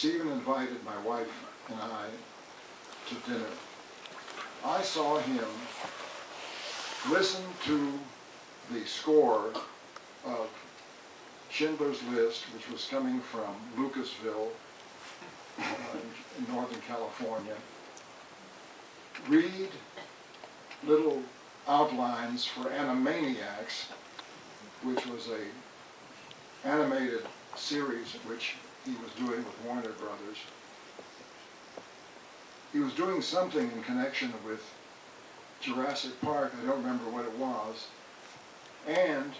Stephen invited my wife and I to dinner. I saw him listen to the score of Schindler's List, which was coming from Lucasville in Northern California, read little outlines for Animaniacs, which was a animated series which he was doing with Warner Brothers. He was doing something in connection with Jurassic Park, I don't remember what it was, and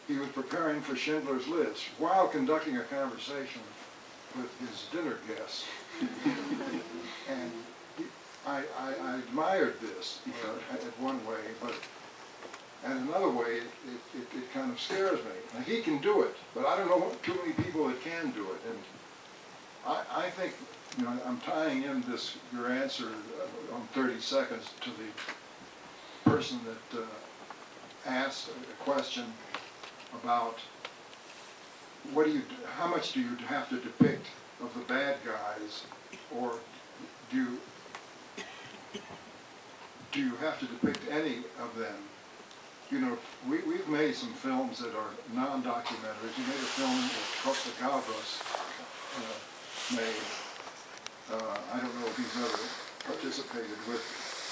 he was preparing for Schindler's List while conducting a conversation with his dinner guests. And I admired this in one way, but in another way, it kind of scares me. Now, he can do it, but I don't know too many people that can do it. And I think, you know, I'm tying in your answer on 30 seconds to the person that asked a question about how much do you have to depict of the bad guys, or do you have to depict any of them? You know, we've made some films that are non-documentaries. We made a film that Costa Gavras made. I don't know if he's ever participated with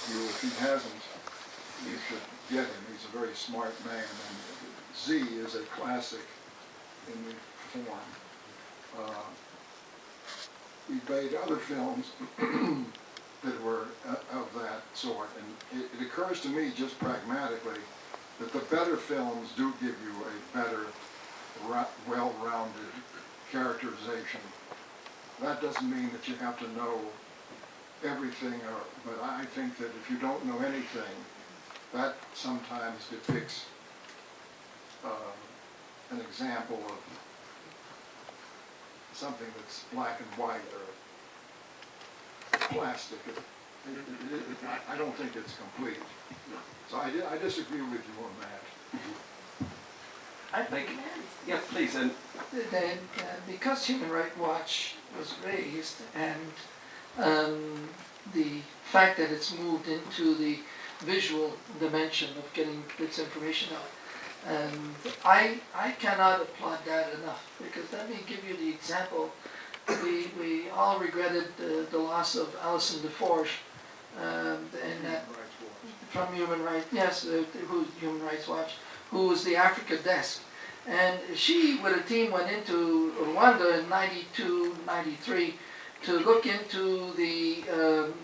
you. If he hasn't, you should get him. He's a very smart man. And Z is a classic in the form. We made other films that were of that sort. And it occurs to me just pragmatically that the better films do give you a better, well-rounded characterization. That doesn't mean that you have to know everything, but I think that if you don't know anything, that sometimes depicts an example of something that's black and white or plastic. I don't think it's complete. So I disagree with you on that. I think, yes, please. And because Human Rights Watch was raised, and the fact that it's moved into the visual dimension of getting this information out, I cannot applaud that enough, because let me give you the example. We all regretted the loss of Alison Deforge, and that from Human Rights, yes, who's Human Rights Watch, who was the Africa desk. And she, with a team, went into Rwanda in '92, '93 to look into the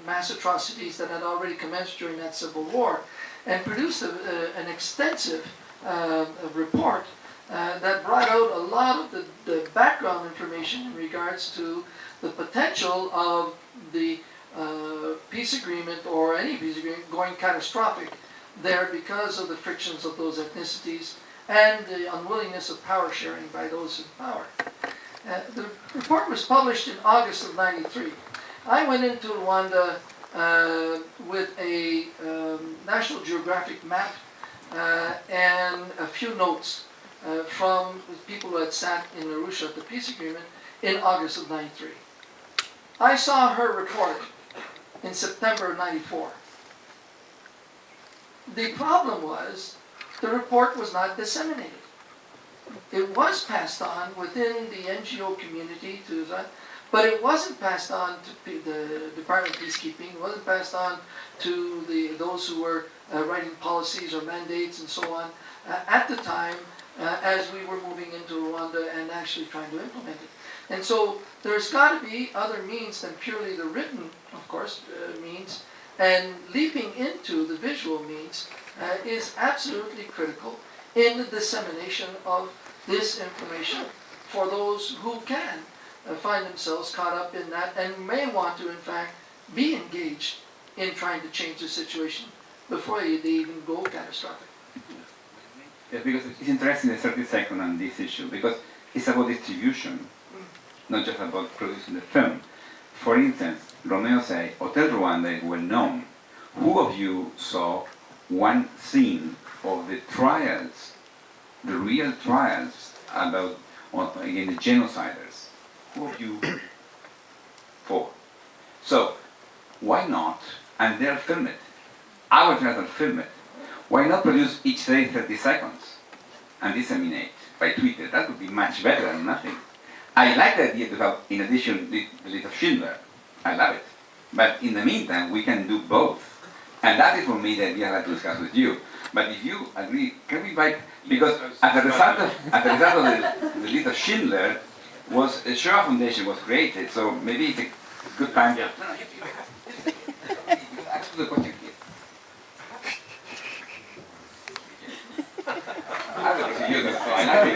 mass atrocities that had already commenced during that civil war, and produced an extensive report that brought out a lot of the background information in regards to the potential of the peace agreement, or any peace agreement, going catastrophic there because of the frictions of those ethnicities and the unwillingness of power sharing by those in power. The report was published in August of '93. I went into Rwanda with a National Geographic map and a few notes from people who had sat in Arusha at the peace agreement in August of '93. I saw her report in September of '94. The problem was the report was not disseminated. It was passed on within the NGO community to that, but it wasn't passed on to the Department of Peacekeeping. It wasn't passed on to those who were writing policies or mandates and so on at the time as we were moving into Rwanda and actually trying to implement it. And so there's got to be other means than purely the written, of course, means, and leaping into the visual means is absolutely critical in the dissemination of this information for those who can find themselves caught up in that and may want to, in fact, be engaged in trying to change the situation before they even go catastrophic. Yes, because it's interesting, the 30 seconds on this issue, because it's about distribution, not just about producing the film. For instance, Romeo said, Hotel Rwanda is well known. Who of you saw one scene of the trials, the real trials about against the genociders? Who of you So, why not, and they'll film it, our channel will film it, why not produce each day 30 seconds and disseminate by Twitter? That would be much better than nothing. I like the idea to have, in addition, the list of Schindler. I love it. But in the meantime, we can do both. And that is for me the idea I'd like to discuss with you. But if you agree, can we invite, because as a result of the list of Schindler, was the Shoah Foundation was created, so maybe it's a good time. Yeah. No, you ask the question here. I will see you, so I like it.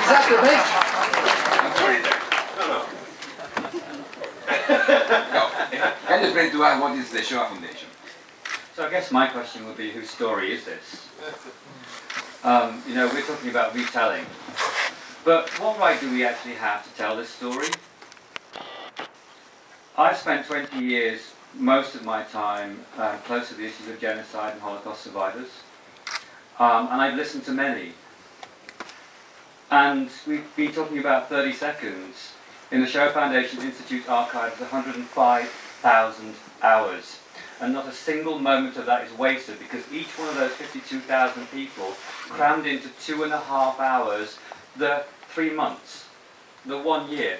Is that the bench? Can you explain to us what is the Shoah Foundation? So I guess my question would be, whose story is this? You know, we're talking about retelling. But what right do we actually have to tell this story? I've spent 20 years, most of my time, close to the issues of genocide and Holocaust survivors. And I've listened to many. And we've been talking about 30 seconds. In the Shoah Foundation Institute archive, 105,000 hours. And not a single moment of that is wasted, because each one of those 52,000 people crammed into 2.5 hours the 3 months, the 1 year,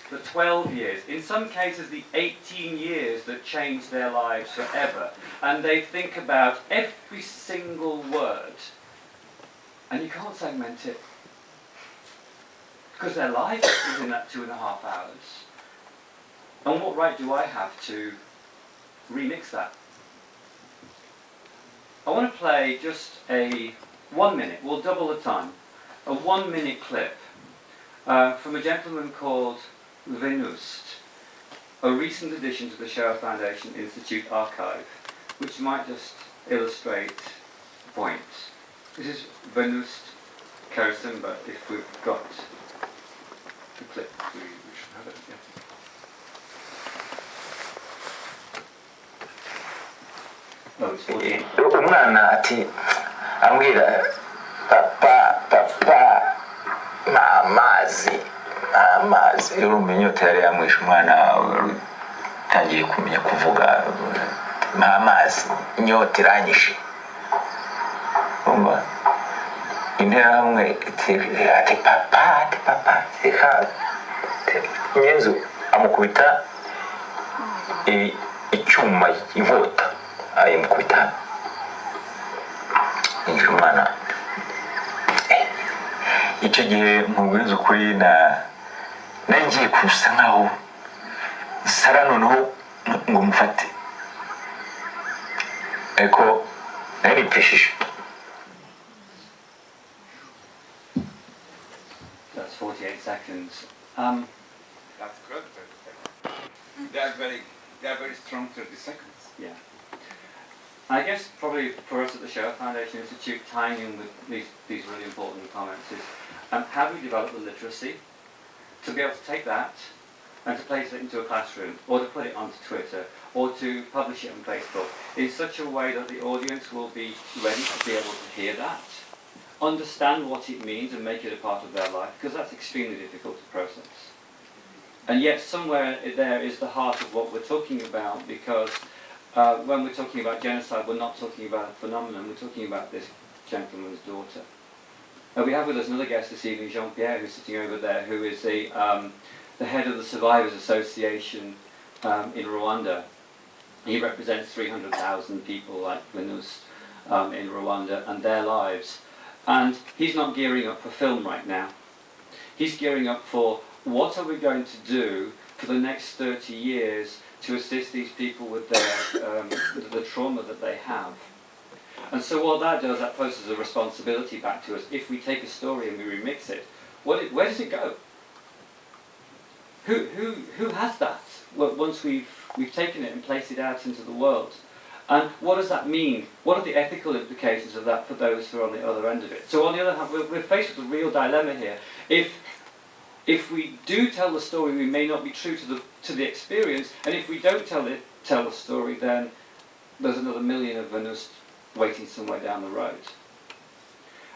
the 12 years, in some cases the 18 years that changed their lives forever. And they think about every single word, and you can't segment it, because their life is in that 2.5 hours. And what right do I have to remix that? I want to play just a 1 minute, we'll double the time, a 1 minute clip from a gentleman called Venust, a recent addition to the Shoah Foundation Institute archive, which might just illustrate the point. This is Venust Karasimba, if we've got the clip. We should have it, yeah. Oh, it's 48. umwana ati ambwira papa amazi urumva inyota yari yamwishe umwana wawe utangiye kumenya kuvuga amazi inyota iranyishe umva interahamwe ati papa reka nyenzu amukubita icyuma inkota ayimukubita yinjira umwana icyo gihe mubwiriza ukuri nagiye kusa nkaho sara noneho ngo mufate ariko nari nipfishije. That's 48 seconds. That's good. They are very strong 30 seconds. Yeah. I guess probably for us at the Shoah Foundation Institute, tying in with these really important comments is how do we develop the literacy to be able to take that and to place it into a classroom, or to put it onto Twitter, or to publish it on Facebook in such a way that the audience will be ready to be able to hear that, understand what it means and make it a part of their life, because that's extremely difficult to process. And yet somewhere there is the heart of what we're talking about, because when we're talking about genocide, we're not talking about a phenomenon, we're talking about this gentleman's daughter. We have with us another guest this evening, Jean-Pierre, who's sitting over there, who is the head of the Survivors Association in Rwanda. He represents 300,000 people like Venust in Rwanda and their lives. And he's not gearing up for film right now. He's gearing up for what are we going to do for the next 30 years to assist these people with their the trauma that they have. And so what that does, that poses a responsibility back to us. If we take a story and we remix it, where does it go? Who has that? Well, once we've taken it and placed it out into the world, and what does that mean? What are the ethical implications of that for those who are on the other end of it? So on the other hand, we're faced with a real dilemma here. If we do tell the story, we may not be true to the experience, and if we don't tell the story, then there's another million of Venust waiting somewhere down the road.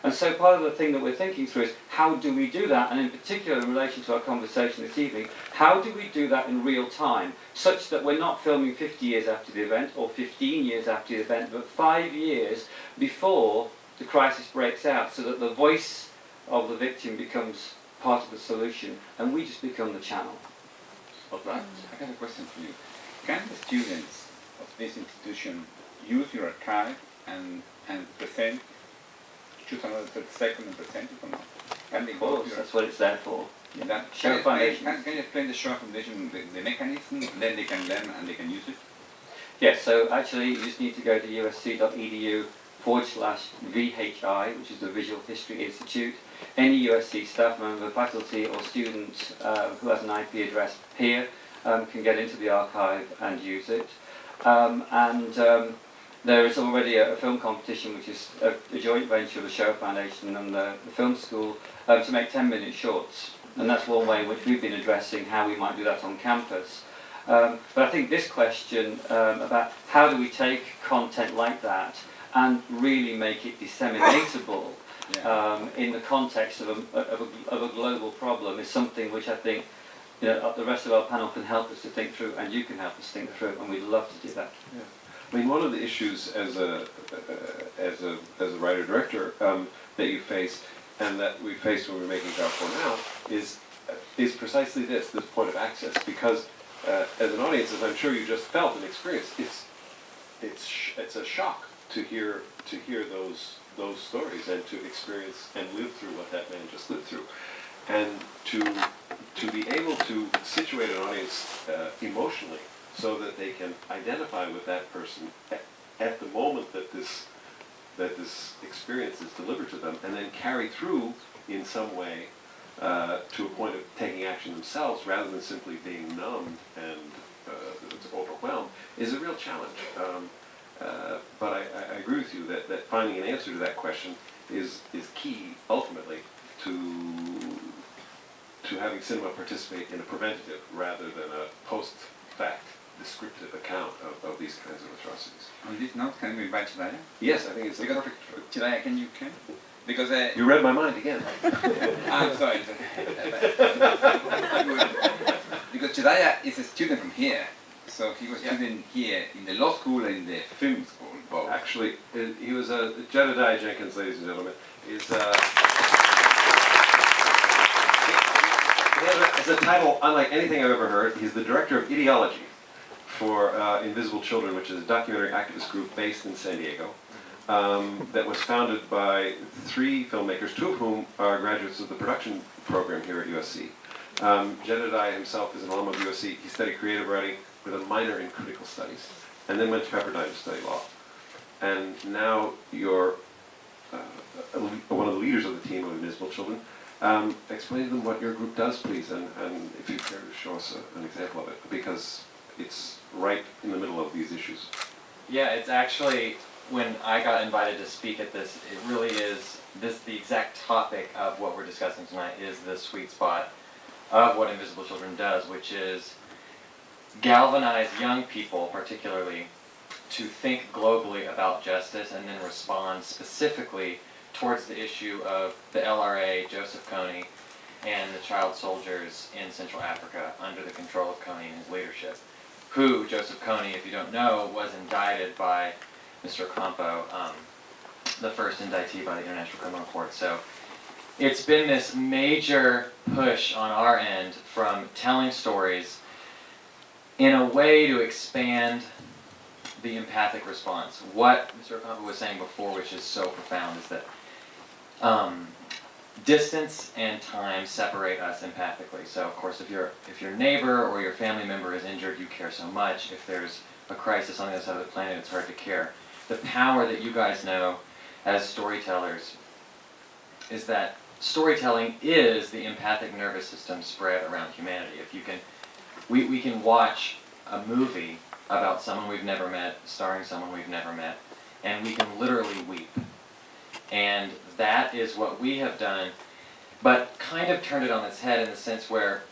And so part of the thing that we're thinking through is how do we do that, and in particular in relation to our conversation this evening, how do we do that in real time, such that we're not filming 50 years after the event or 15 years after the event, but 5 years before the crisis breaks out, so that the voice of the victim becomes part of the solution and we just become the channel of that. I have a question for you. Can the students of this institution use your archive and present, choose another 30 seconds and present it or not? Can they Of go course, to your... that's what it's there for. That, Shoah Foundation. Can you explain the Shoah Foundation, the mechanism, then they can learn and they can use it? Yes, so actually you just need to go to usc.edu/VHI, which is the Visual History Institute. Any USC staff member, faculty or student who has an IP address here can get into the archive and use it. There is already a film competition which is a joint venture of the Shoah Foundation and the film school to make 10-minute shorts. And that's one way in which we've been addressing how we might do that on campus. But I think this question about how do we take content like that and really make it disseminatable in the context of a global problem is something which I think the rest of our panel can help us to think through, and you can help us think through, and we'd love to do that. Yeah. I mean, one of the issues as a writer-director that you face, and that we face when we're making Job 4 Now, is precisely this point of access. Because as an audience, as I'm sure you just felt and experienced, it's a shock to hear those stories and to experience and live through what that man just lived through, and to be able to situate an audience emotionally, so that they can identify with that person at the moment that this experience is delivered to them, and then carry through in some way to a point of taking action themselves, rather than simply being numbed and overwhelmed, is a real challenge. But I agree with you that finding an answer to that question is key, ultimately, to having cinema participate in a preventative rather than a post-fact descriptive account of these kinds of atrocities. On this note, can we invite Chidaya? Yes, I think it's a Because perfect... Chidaya, can you? Because You read my mind again. I'm sorry. Because Chidaya is a student from here, so he was a student here in the law school and in the film school, both. Actually, he was Jedediah Jenkins, ladies and gentlemen, has a title unlike anything I've ever heard. He's the director of ideology for Invisible Children, which is a documentary activist group based in San Diego, that was founded by 3 filmmakers, 2 of whom are graduates of the production program here at USC. Jedediah himself is an alum of USC. He studied creative writing with a minor in critical studies, and then went to Pepperdine to study law. And now you're one of the leaders of the team of Invisible Children. Explain to them what your group does, please, and if you care to show us an example of it, because it's right in the middle of these issues. Yeah, it's actually, when I got invited to speak at this, it really is, the exact topic of what we're discussing tonight is the sweet spot of what Invisible Children does, which is galvanize young people, particularly, to think globally about justice and then respond specifically towards the issue of the LRA, Joseph Kony, and the child soldiers in Central Africa under the control of Kony and his leadership. Who, Joseph Kony, if you don't know, was indicted by Mr. Ocampo, the first indictee by the International Criminal Court. So it's been this major push on our end from telling stories in a way to expand the empathic response. What Mr. Ocampo was saying before, which is so profound, is that distance and time separate us empathically. So of course, if your neighbor or your family member is injured, you care so much. If there's a crisis on the other side of the planet, it's hard to care. The power that you guys know as storytellers is that storytelling is the empathic nervous system spread around humanity. If you can, we can watch a movie about someone we've never met, starring someone we've never met, and we can literally weep. And that is what we have done, but kind of turned it on its head in the sense where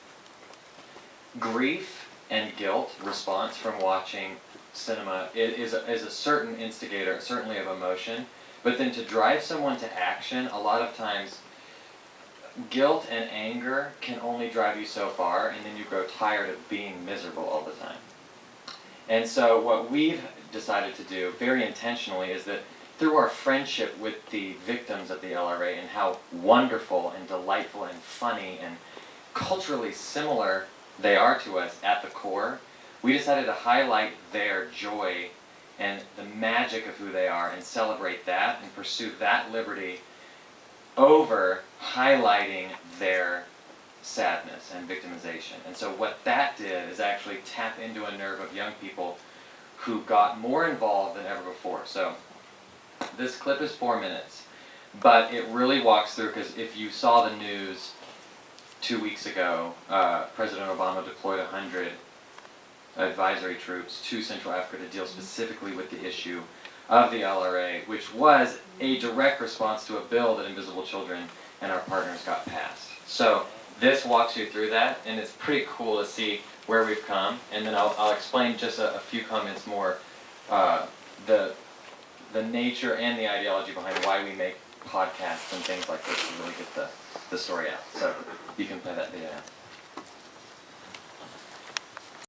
grief and guilt response from watching cinema is a certain instigator, certainly of emotion, But then to drive someone to action, a lot of times guilt and anger can only drive you so far, and then you grow tired of being miserable all the time. And so what we've decided to do very intentionally is that through our friendship with the victims of the LRA and how wonderful and delightful and funny and culturally similar they are to us at the core, we decided to highlight their joy and the magic of who they are and celebrate that and pursue that liberty over highlighting their sadness and victimization. And so what that did is actually tap into a nerve of young people who got more involved than ever before. So this clip is 4 minutes, but it really walks through, because if you saw the news 2 weeks ago, President Obama deployed 100 advisory troops to Central Africa to deal specifically with the issue of the LRA, which was a direct response to a bill that Invisible Children and our partners got passed. So this walks you through that, and it's pretty cool to see where we've come. And then I'll explain just a few comments more, the nature and the ideology behind why we make podcasts and things like this to really get the story out. So you can play that video now.